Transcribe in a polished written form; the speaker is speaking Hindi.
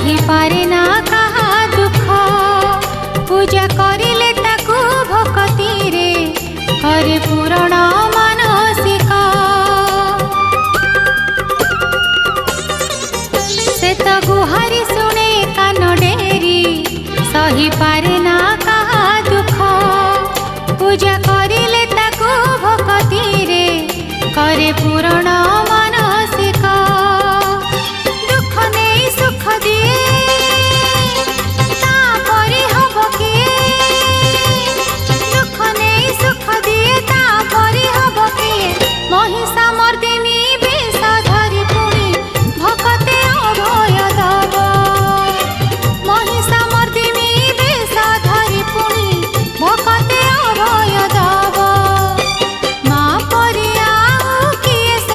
सही पारे ना कहा दुख पूजा करिले ताकू भक्ति रे करे पूरण मानसिक से तो गुहारी सुने कान डेरी सही पारे ना कहा दुख पूजा करिले ताकू भक्ति रे करे पूरण